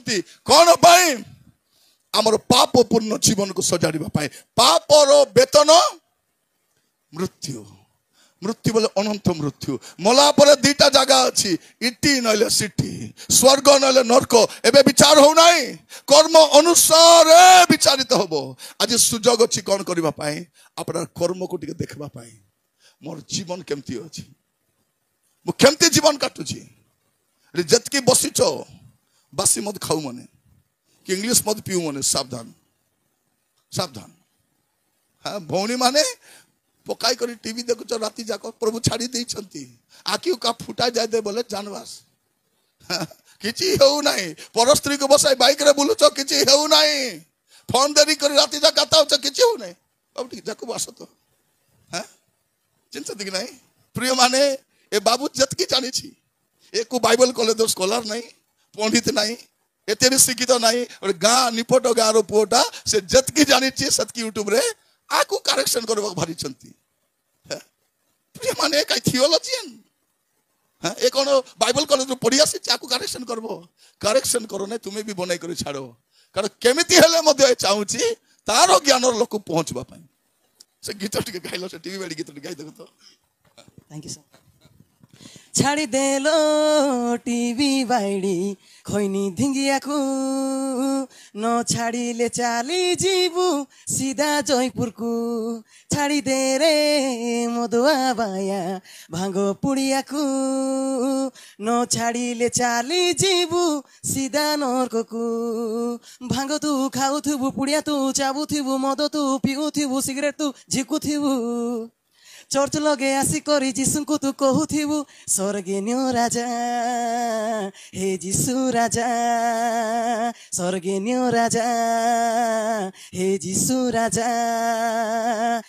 आसिछंती कोन पाई आमर पापपूर्ण जीवन को सजाड़िबा पाई पापर वेतन मृत्यु मृत्यु बोले अनंत मृत्यु मला पर दुईटा जगह अच्छी इटी नले सिटी स्वर्ग नले नरक एबे विचार हो नाही कर्म अनुसार विचारित होबो आज सुजोग अछि कोन करबा पाई अपना कर्म को टिके देखबा पाई मोर जीवन केमती अछि मु केमती जीवन काटुची जतकी बसिचो बासी मत खाऊ मने कि इंग्लिश मत पिऊ मने सावधान सावधान हाँ भौणी माने पकाई करी टीवी देखुच राति जाक प्रभु छाड़ी देइछंती आखि का फुटा जाय दे बोले जानवास किछि हेउ नाही पर स्त्री को बसाई बाइक रे बुलुच किछि हेउ नाही फोन देरी करी राति जाक आताउच किछि हेउ नाही अब ठीक जाको बस तो हां चिंता दिख नाही प्रिय माने ए बाबू जतकी जानी छी एको बाइबल कॉलेज स्कॉलर नहीं पंडित नहीं एते भी शिक्षित नहीं और गाँ निपट गाँ रो पुओटा से जतकी जानी छी सतकी यूट्यूब रे आकु करेक्शन करबा भारी छंती प्रिय माने काई थियोलॉजियन हां ए कोन बाइबल कॉलेज पढ़ी आसी आकु करेक्शन करबो करेक्शन करो नै तुमे भी बनाई कर छाड़ो कारण केमिति हेले मध्ये चाहूची तारो ज्ञान लोक पहुंचबा पई से गीत टिके गाइलो से टीवी वाली गीत टिके गाइ देखो तो थैंक यू सर छाड़ी देलो टीवी बाइडी खोइनी धिंगिया को न छाड़ी ले चाली जीवू सीधा जयपुर को छाड़ी दे रे मधुआ बाया भांगो पुड़िया को न छाड़ी ले चाली जीवू सीधा नरक को भांगो तू खाऊ थुबू पुड़िया तू चाबू थुबू मद तू पिऊ थुबू सिगरेट तू झिकू थुबू चर्च लगे आसी करी जीसु को तू कहूथिबू स्वर्गे न्यो राजा हे जीसु राजा स्वर्गे न्यो राजा हे जीसु राजा